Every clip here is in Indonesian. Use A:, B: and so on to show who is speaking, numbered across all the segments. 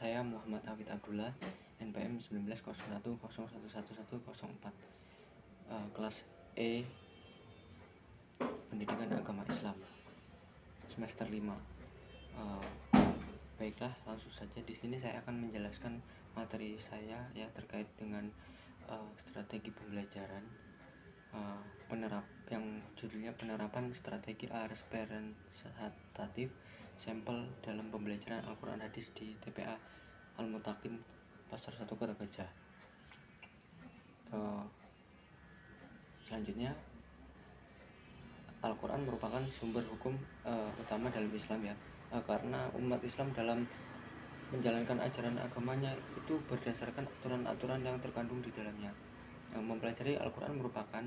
A: saya Muhammad Hafid Abdullah, NPM 1901011104, kelas E, Pendidikan Agama Islam, semester 5. Baiklah, langsung saja di sini saya akan menjelaskan materi saya ya terkait dengan strategi pembelajaran yang judulnya penerapan strategi representatif sampel dalam pembelajaran Al-Quran Hadis di TPA Al-Mutakin Pasar 1 Kota Gajah. Selanjutnya, Al-Quran merupakan sumber hukum utama dalam Islam ya, karena umat Islam dalam menjalankan ajaran agamanya itu berdasarkan aturan-aturan yang terkandung di dalamnya. Mempelajari Al-Quran merupakan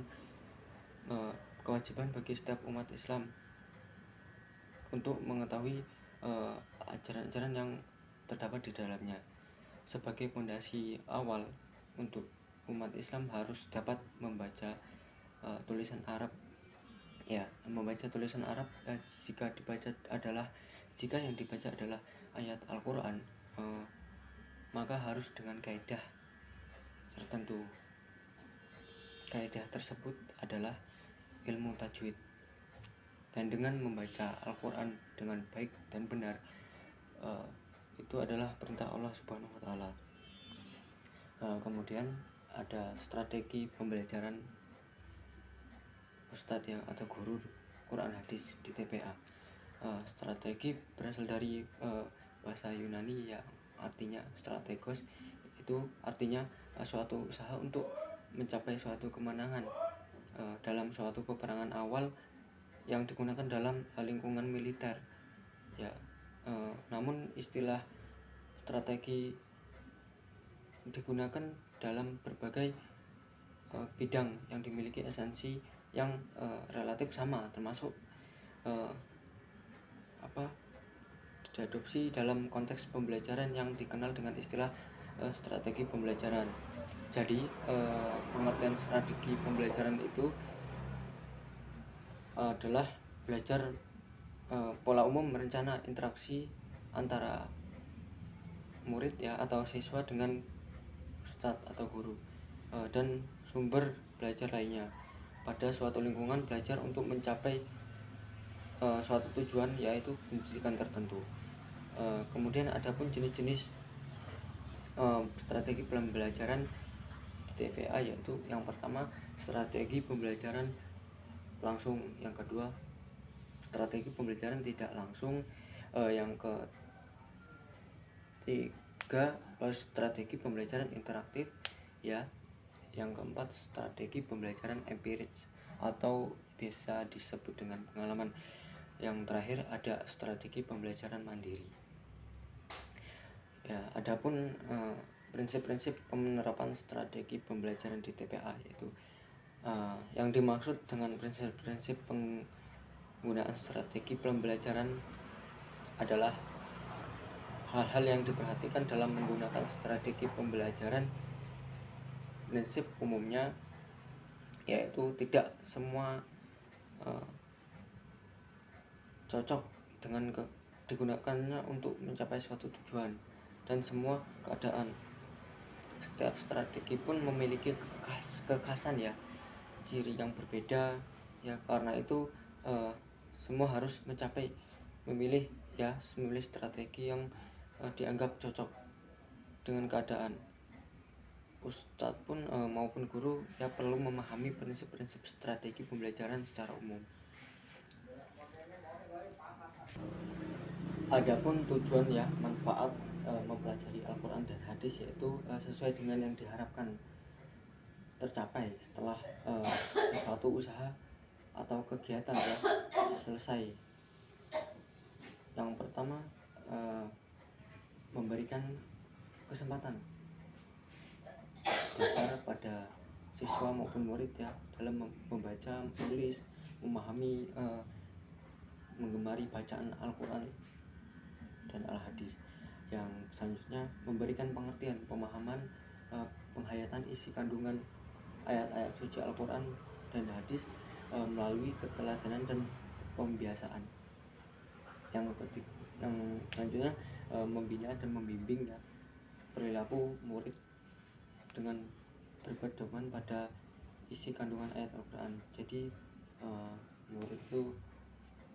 A: kewajiban bagi setiap umat Islam untuk mengetahui ajaran-ajaran yang terdapat di dalamnya. Sebagai fondasi awal untuk umat Islam harus dapat membaca tulisan Arab. Ya, membaca tulisan Arab jika yang dibaca adalah ayat Al-Quran, maka harus dengan kaidah tertentu. Kaidah tersebut adalah ilmu tajwid. Dan dengan membaca Al-Quran dengan baik dan benar, itu adalah perintah Allah Subhanahu wa Ta'ala. Kemudian ada strategi pembelajaran Ustadz yang atau guru Quran Hadis di TPA. Strategi berasal dari bahasa Yunani yang artinya strategos, itu artinya suatu usaha untuk mencapai suatu kemenangan dalam suatu peperangan awal yang digunakan dalam lingkungan militer ya. Namun istilah strategi digunakan dalam berbagai bidang yang dimiliki esensi yang relatif sama, termasuk diadopsi dalam konteks pembelajaran yang dikenal dengan istilah strategi pembelajaran. Jadi pengertian strategi pembelajaran itu adalah belajar pola umum merencana interaksi antara murid ya atau siswa dengan ustadz atau guru dan sumber belajar lainnya pada suatu lingkungan belajar untuk mencapai suatu tujuan, yaitu pendidikan tertentu. Kemudian adapun jenis-jenis strategi pembelajaran di TPA, yaitu yang pertama strategi pembelajaran langsung, yang kedua strategi pembelajaran tidak langsung, yang ketiga strategi pembelajaran interaktif ya, yang keempat strategi pembelajaran empiris atau bisa disebut dengan pengalaman, yang terakhir ada strategi pembelajaran mandiri ya. Adapun prinsip-prinsip penerapan strategi pembelajaran di TPA, yaitu yang dimaksud dengan prinsip-prinsip penggunaan strategi pembelajaran adalah hal-hal yang diperhatikan dalam menggunakan strategi pembelajaran. Prinsip umumnya yaitu tidak semua cocok dengan digunakannya untuk mencapai suatu tujuan dan semua keadaan. Setiap strategi pun memiliki kekhasan ya, ciri yang berbeda ya. Karena itu semua harus memilih strategi yang dianggap cocok dengan keadaan. Ustadz pun maupun guru ya perlu memahami prinsip-prinsip strategi pembelajaran secara umum. Adapun tujuan ya manfaat mempelajari Al-Quran dan Hadis, yaitu sesuai dengan yang diharapkan tercapai setelah suatu usaha atau kegiatan ya selesai. Yang pertama, memberikan kesempatan dasar pada siswa maupun murid ya dalam membaca, menulis, memahami, menggemari bacaan Al-Quran dan Al-Hadis. Yang selanjutnya memberikan pengertian, pemahaman, penghayatan isi kandungan ayat-ayat suci Al-Quran dan Hadis melalui keteladanan dan pembiasaan. Yang selanjutnya membina dan membimbing ya perilaku murid dengan berpedoman pada isi kandungan ayat Al-Quran. Jadi murid itu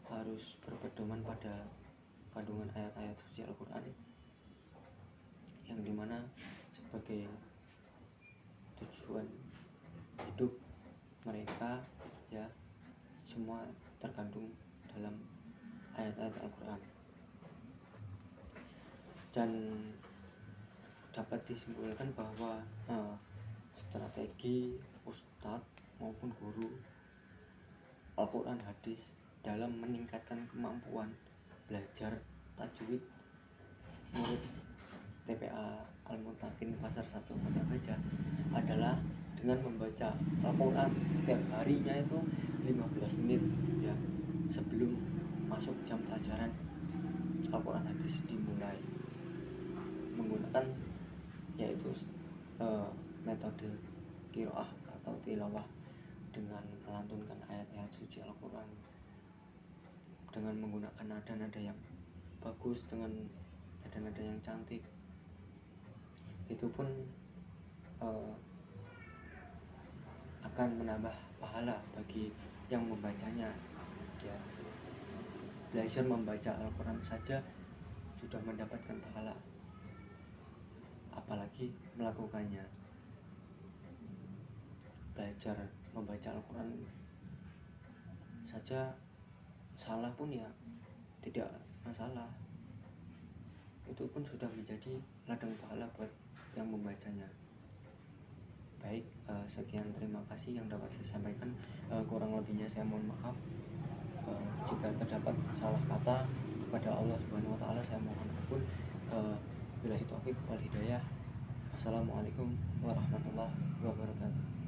A: harus berpedoman pada kandungan ayat-ayat suci Al-Quran, yang dimana sebagai tujuan hidup mereka ya semua terkandung dalam ayat-ayat Al-Quran. Dan dapat disimpulkan bahwa strategi ustadz maupun guru Al-Quran hadis dalam meningkatkan kemampuan belajar tajwid murid TPA Al-Muttaqin Pasar 1 Kota Baja adalah dengan membaca Al-Quran setiap harinya itu 15 menit ya sebelum masuk jam pelajaran Al-Quran hadis dimulai, menggunakan yaitu metode qiraah atau tilawah dengan melantunkan ayat-ayat suci Al-Quran dengan menggunakan nada-nada yang bagus, dengan nada-nada yang cantik. Itu pun akan menambah pahala bagi yang membacanya ya. Belajar membaca Al-Quran saja sudah mendapatkan pahala, apalagi melakukannya. Belajar membaca Al-Quran saja salah pun ya tidak masalah, itu pun sudah menjadi ladang pahala buat yang membacanya. Baik, sekian, terima kasih yang dapat saya sampaikan. Kurang lebihnya saya mohon maaf. Jika terdapat salah kata kepada Allah Subhanahu wa taala, saya mohon ampun. Billahi taufik wal hidayah. Wassalamualaikum warahmatullahi wabarakatuh.